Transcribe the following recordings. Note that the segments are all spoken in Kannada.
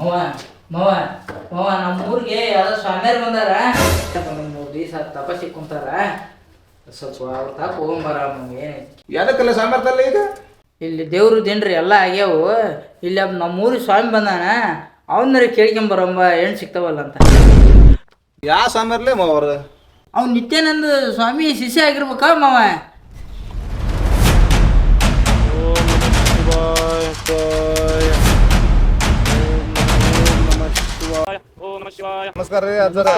ಮವ ಮವ ಮವ ನಮ್ಮ ಊರಿಗೆ ಯಾವ್ದೋ ಸ್ವಾಮಿಯರು ಬಂದಾರ 3 ದಿವಸ ತಪಸ್ಸಿಗೆ ಕುಂತಾರ ಸ್ವಲ್ಪ ಅವ್ರ ತಾಕ ಹೋಗಂಬರ ನಮಗೆ ಯಾದಕ್ಕಲ್ಲ ಸಾಂಬಾರ್ತಲ್ಲ ಈಗ ಇಲ್ಲಿ ದೇವ್ರು ದಿನ್ರಿ ಎಲ್ಲ ಆಗ್ಯಾವು ಇಲ್ಲಿ ನಮ್ಮೂರಿಗೆ ಸ್ವಾಮಿ ಬಂದಾನ ಅವನ್ನರ ಕೇಳ್ಕೊಂಬರಂಬ ಹೆಣ್ಣು ಸಿಗ್ತಾವಲ್ಲ ಅಂತ. ಯಾವ ಸಾಂಬಾರ್ಲೇ ಮಾವ್ರ? ಅವ್ನು ನಿತ್ಯಾನಂದ ಸ್ವಾಮಿ ಶಿಷ್ಯ ಆಗಿರ್ಬೇಕ ಮಾವ. ನಮಸ್ಕಾರ ರೀ ಅಜ್ಜರ.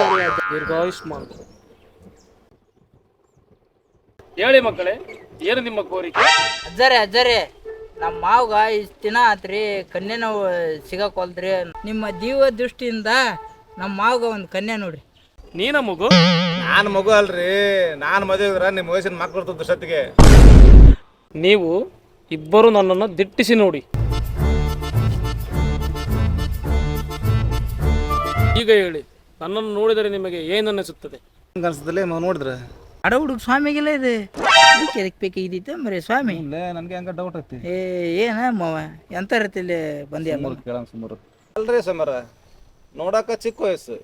ದೀರ್ಘಾಯುಷ್ಮಾನ್. ಹೇಳಿ ಮಕ್ಕಳೇ, ಏನು ನಿಮ್ಮ ಕೋರಿಕೆ? ಅಜ್ಜರೇ ನಮ್ಮ ಮಾವ್ಗ ಇಷ್ಟು ದಿನ ಆತ್ರಿ ಕನ್ಯೆ ನಾವು ಸಿಗಕೊಲ್ದ್ರಿ. ನಿಮ್ಮ ದೀವ ದೃಷ್ಟಿಯಿಂದ ನಮ್ಮ ಮಾವ್ಗ ಒಂದು ಕನ್ಯೆ ನೋಡ್ರಿ. ನೀನ ಮಗು? ನಾನು ಮಗು ಅಲ್ರಿ, ನಾನು ಮದುವೆ ನಿಮ್ಮ ವಯಸ್ಸಿನ ಮಕ್ಕಳು ಇರ್ತದ ಸತ್ತಿಗೆ. ನೀವು ಇಬ್ಬರು ನನ್ನನ್ನು ದಿಟ್ಟಿಸಿ ನೋಡಿ. ಈಗ ಹೇಳಿ, ನನ್ನನ್ನು ನೋಡಿದರೆ ನಿಮಗೆ ಏನನ್ನಿಸುತ್ತದೆ? ಅನ್ಸದಲ್ಲಿ ನೋಡಿದ್ರೆ ಅಡ ಹುಡುಗ ಸ್ವಾಮಿಗೆಲ್ಲ ಇದೆ ಎದಕ್ಕೆ ಬೇಕಾಗಿದ್ದಿತ್ತು ಮರಿ ಸ್ವಾಮಿ. ನನಗೆ ಹಂಗ ಡೌಟ್ ಐತಿ. ಏನ ಮಾವ ಎಂತ ರೀತಿಲಿ ಬಂದಿಯಲ್ಲ ಕೇಳಂಗ ಸುಮಾರು ಅಲ್ರಿ ಸಮರ, ನೋಡಕ ಚಿಕ್ಕ ವಯಸ್ಸು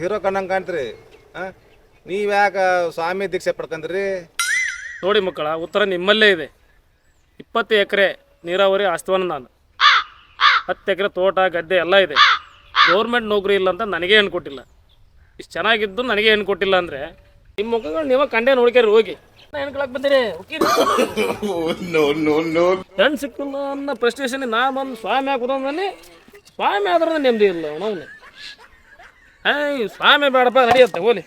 ಹೀರೋ ಕಣ್ಣಂಗೆ ಕಾಣ್ತೀರಿ. ನೀವು ಯಾಕೆ ಸ್ವಾಮಿ ದೀಕ್ಷೆ ಪಡ್ಕೊಂಡ್ರಿ? ನೋಡಿ ಮಕ್ಕಳ, ಉತ್ತರ ನಿಮ್ಮಲ್ಲೇ ಇದೆ. 20 ಎಕರೆ ನೀರಾವರಿ ಆಸ್ತವನ ನಾನು. 10 ಎಕರೆ ತೋಟ ಗದ್ದೆ ಎಲ್ಲ ಇದೆ. ಗೌರ್ಮೆಂಟ್ ನೌಕರಿ ಇಲ್ಲ ಅಂತ ನನಗೆ ಹೆಣ್ಣು ಕೊಟ್ಟಿಲ್ಲ. ಇಷ್ಟು ಚೆನ್ನಾಗಿದ್ದು ನನಗೆ ಹೆಣ್ಣು ಕೊಟ್ಟಿಲ್ಲ ಅಂದರೆ ನಿಮ್ಮ ಮುಖಗಳು ನೀವು ಕಂಡೆ ನೋಡ್ಕ್ಯಾರ ಹೋಗಿ. ಹೆಣ್ಣು ಕೇಳಕ್ಕೆ ಬಂದಿರಿ ಹೆಣ್ಣು ಸಿಕ್ಕಿಲ್ಲ ಅನ್ನೋ ಪ್ರಶ್ನೇಷನ್ ನಾನು ಬಂದು ಸ್ವಾಮಿ ಹಾಕೋದಲ್ಲಿ ಸ್ವಾಮಿ ಆದ್ರೆ ನೆಮ್ಮದಿ ಇಲ್ಲ ಅವನು. ಸ್ವಾಮಿ ಬೇಡಪ್ಪ ನಡೆಯುತ್ತೆ ಹೋಲಿ.